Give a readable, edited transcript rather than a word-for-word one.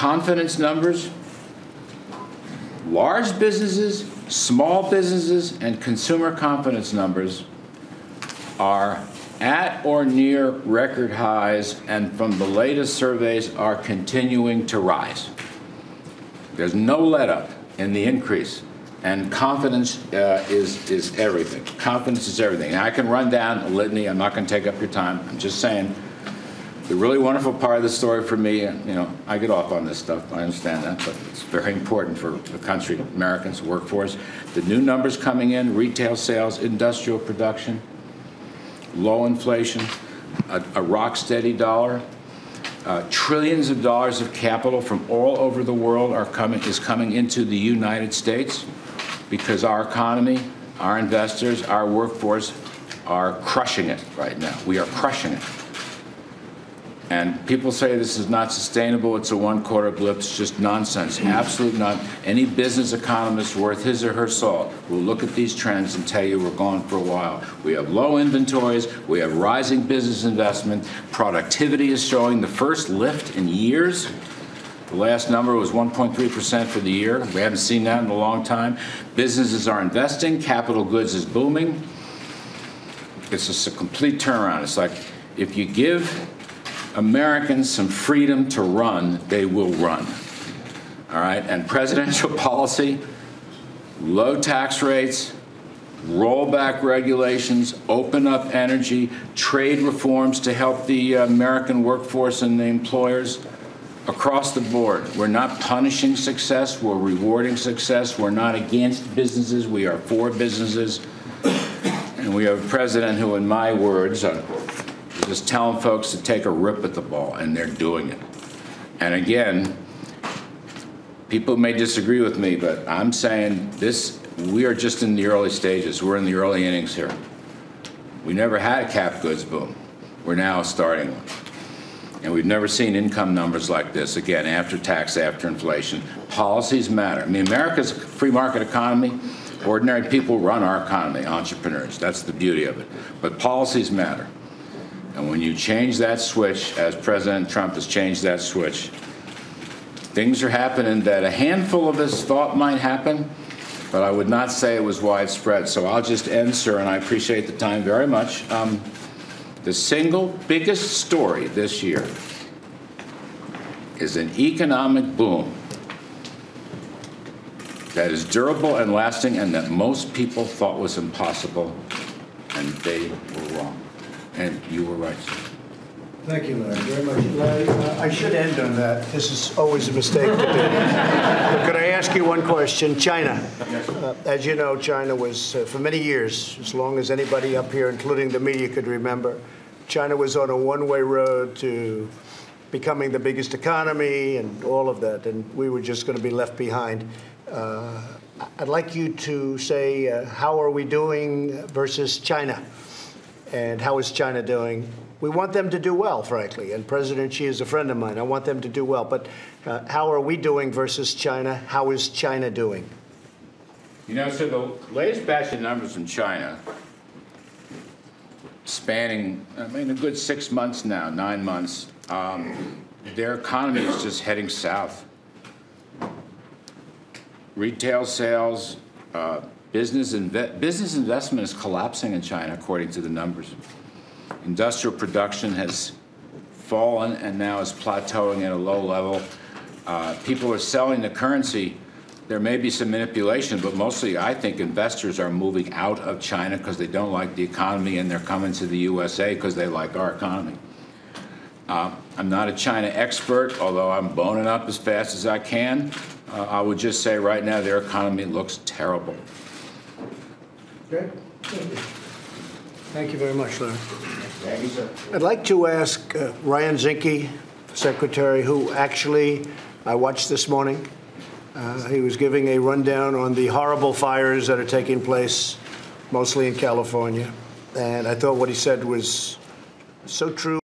confidence numbers, large businesses, small businesses, and consumer confidence numbers are at or near record highs, and from the latest surveys are continuing to rise. There's no let-up in the increase, and confidence is everything. Confidence is everything. And I can run down a litany. I'm not going to take up your time. I'm just saying the really wonderful part of the story for me, I get off on this stuff. I understand that, but it's very important for the country, Americans, workforce. The new numbers coming in, retail sales, industrial production, low inflation, a rock-steady dollar. Trillions of dollars of capital from all over the world is coming into the United States because our economy, our investors, our workforce are crushing it right now. We are crushing it. And people say this is not sustainable, it's a one-quarter blip. It's just nonsense, absolute not. Any business economist worth his or her salt will look at these trends and tell you we're gone for a while. We have low inventories, we have rising business investment, productivity is showing the first lift in years. The last number was 1.3% for the year. We haven't seen that in a long time. Businesses are investing, capital goods is booming. It's just a complete turnaround. It's like if you give Americans some freedom to run, they will run. All right? And presidential policy, low tax rates, roll back regulations, open up energy, trade reforms to help the American workforce and the employers across the board. We're not punishing success, we're rewarding success. We're not against businesses, we are for businesses. And we have a president who, in my words, just telling folks to take a rip at the ball, and they're doing it. And again, people may disagree with me, but I'm saying this, we are just in the early stages. We're in the early innings here. We never had a cap goods boom. We're now starting one. And we've never seen income numbers like this, again, after tax, after inflation. Policies matter. I mean, America's a free market economy. Ordinary people run our economy, entrepreneurs. That's the beauty of it. But policies matter. And when you change that switch, as President Trump has changed that switch, things are happening that a handful of us thought might happen, but I would not say it was widespread. So I'll just end, sir, and I appreciate the time very much. The single biggest story this year is an economic boom that is durable and lasting and that most people thought was impossible, and they were wrong. And you were right, sir. Thank you, Larry, very much. Larry, I should end on that. This is always a mistake to do. But could I ask you one question? China. As you know, China was, for many years, as long as anybody up here, including the media, could remember, China was on a one-way road to becoming the biggest economy and all of that, and we were just going to be left behind. I'd like you to say, how are we doing versus China? And how is China doing? We want them to do well, frankly, and President Xi is a friend of mine. I want them to do well. But how are we doing versus China? How is China doing? You know, so the latest batch of numbers from China, spanning, I mean, a good 6 months now, 9 months, their economy is just heading south. Retail sales, business investment is collapsing in China, according to the numbers. Industrial production has fallen and now is plateauing at a low level. People are selling the currency. There may be some manipulation, but mostly I think investors are moving out of China because they don't like the economy, and they're coming to the USA because they like our economy. I'm not a China expert, although I'm boning up as fast as I can. I would just say right now their economy looks terrible. Okay. Thank you very much, Larry. Thank you, sir. I'd like to ask Ryan Zinke, Secretary, who actually I watched this morning. He was giving a rundown on the horrible fires that are taking place, mostly in California. And I thought what he said was so true.